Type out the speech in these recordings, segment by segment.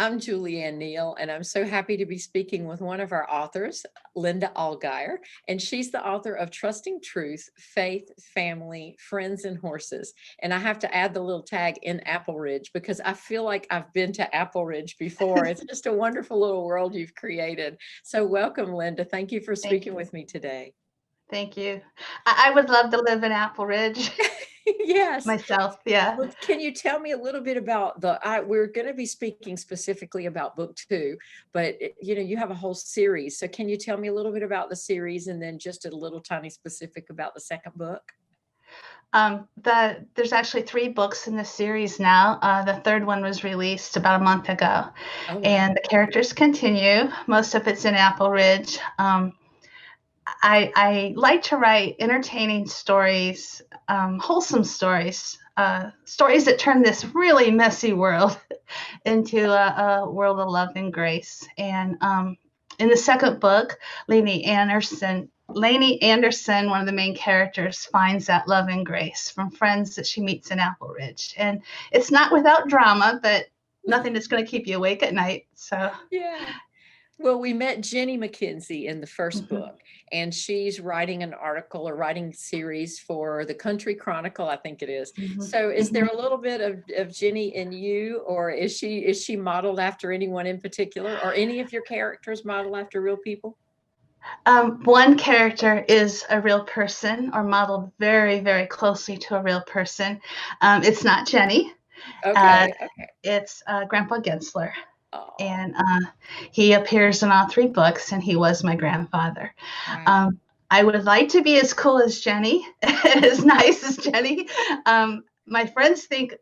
I'm Julianne Neal, and I'm so happy to be speaking with one of our authors, Linda Algire, and she's the author of Trusting Truth, Faith, Family, Friends, and Horses. And I have to add the little tag in Apple Ridge because I feel like I've been to Apple Ridge before. It's just a wonderful little world you've created. So welcome, Linda. Thank you for Thank speaking you. with me today. Thank you. I would love to live in Apple Ridge Yes. myself. Yeah. Well, can you tell me a little bit about we're going to be speaking specifically about book two, but you have a whole series. So can you tell me a little bit about the series and then just a little tiny specific about the second book? There's actually 3 books in the series now. The third one was released about a month ago, Oh, wow. and the characters continue. Most of it's in Apple Ridge. I like to write entertaining stories, wholesome stories, stories that turn this really messy world into a world of love and grace. And in the second book, Lainey Anderson, one of the main characters, finds that love and grace from friends that she meets in Apple Ridge. And it's not without drama, but nothing that's going to keep you awake at night. So, Yeah. Well, we met Jenny McKenzie in the first mhm, book, and she's writing an article or writing series for the Country Chronicle, I think it is. mhm, So is there mhm. a little bit of Jenny in you, or is she modeled after anyone in particular, or any of your characters modeled after real people? One character is a real person or modeled very, very closely to a real person. It's not Jenny. Uh, Okay, okay. it's Grandpa Gensler. Oh, And he appears in all 3 books, and he was my grandfather. wow. Um, I would like to be as cool as Jenny, as nice as Jenny. My friends think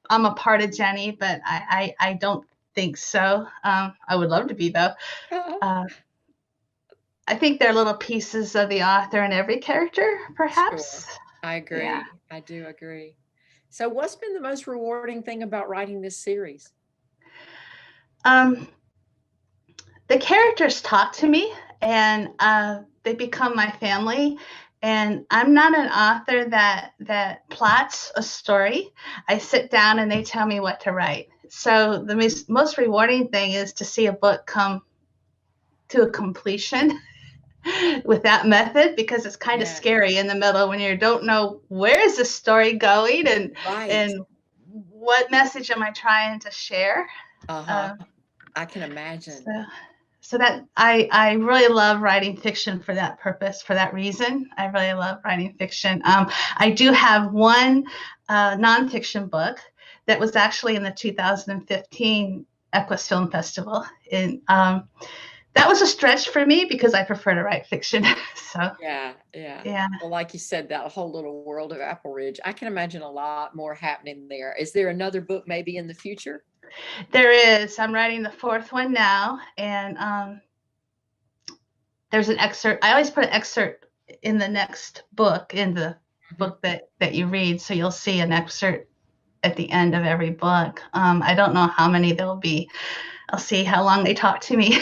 I'm a part of Jenny, but I don't think so. I would love to be, though. Uh, I think there are little pieces of the author in every character, Sure. perhaps. I Yeah. agree. I do agree. So what's been the most rewarding thing about writing this series? Um, the characters talk to me, and they become my family. And I'm not an author that plots a story. I sit down and they tell me what to write. So the most rewarding thing is to see a book come to a completion with that method, because it's kind of Yeah, scary in the middle when you don't know where is the story going, right. and what message am I trying to share. Uh-huh. Uh, I can imagine. so so that I really love writing fiction for that purpose, for that reason. I really love writing fiction. I do have one nonfiction book that was actually in the 2015 EQUUS Film Festival. And that was a stretch for me because I prefer to write fiction. So, Yeah, yeah. yeah. Well, like you said, that whole little world of Apple Ridge, I can imagine a lot more happening there. Is there another book maybe in the future? There is. I'm writing the 4th one now, and there's an excerpt. I always put an excerpt in the next book, in the Mhm. book that you read, so you'll see an excerpt at the end of every book. I don't know how many there'll be. I'll see how long they talk to me,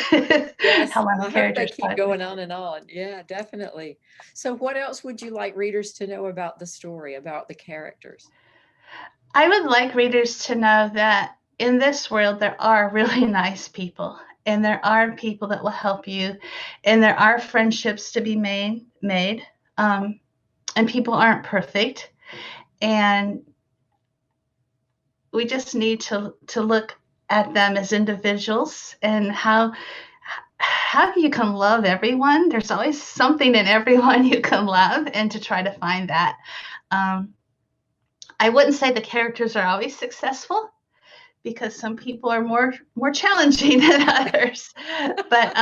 Yes, how long the I hope they characters keep talk to me. going on and on. Yeah, definitely. So what else would you like readers to know about the story, about the characters? I would like readers to know that in this world, there are really nice people, and there are people that will help you, and there are friendships to be made. Um, and people aren't perfect, and we just need to look at them as individuals, and how you can love everyone. There's always something in everyone you can love, and to try to find that. Um, I wouldn't say the characters are always successful, because some people are more challenging than others, but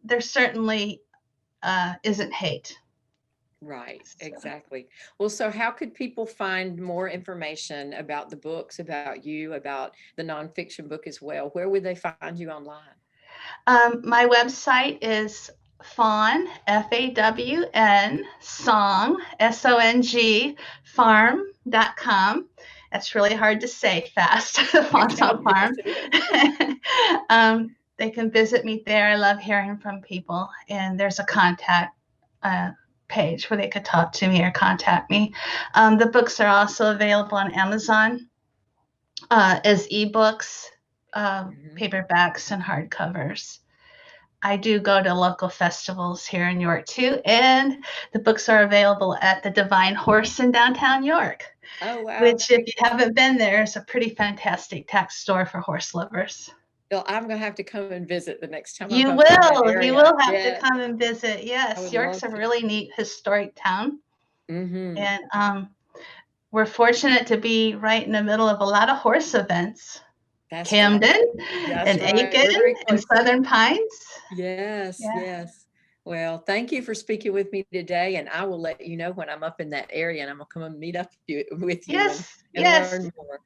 there certainly isn't hate. Right, So. exactly. Well, so how could people find more information about the books, about you, about the nonfiction book as well? Where would they find you online? My website is Fawn, Fawn, song, Song, farm.com. That's really hard to say fast, Fawn's Okay, on yes, Farm. it is. They can visit me there. I love hearing from people. And there's a contact uh, page where they could talk to me or contact me. The books are also available on Amazon as ebooks. Mhm. paperbacks and hardcovers. I do go to local festivals here in York too, and the books are available at the Divine Horse in downtown York, Oh, wow, which, if very you cool. haven't been there, is a pretty fantastic tax store for horse lovers. Well, I'm gonna have to come and visit the next time I'm You up in that will. You area. will have to Yeah, come and visit. I Yes, would York's love a to. really neat historic town, Mhm. and we're fortunate to be right in the middle of a lot of horse events. That's right. Camden That's and right. Aiken We're very and close to that. Southern Pines. Yes, Yeah. yes. Well, thank you for speaking with me today, and I will let you know when I'm up in that area, and I'm gonna come and meet up with you Yes, and yes, learn more.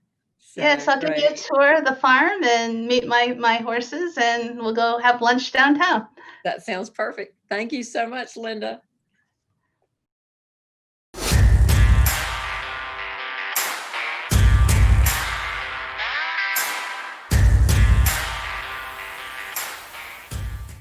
yes. So, I'll give you a great. tour of the farm and meet my horses, and we'll go have lunch downtown. That sounds perfect. Thank you so much, Linda.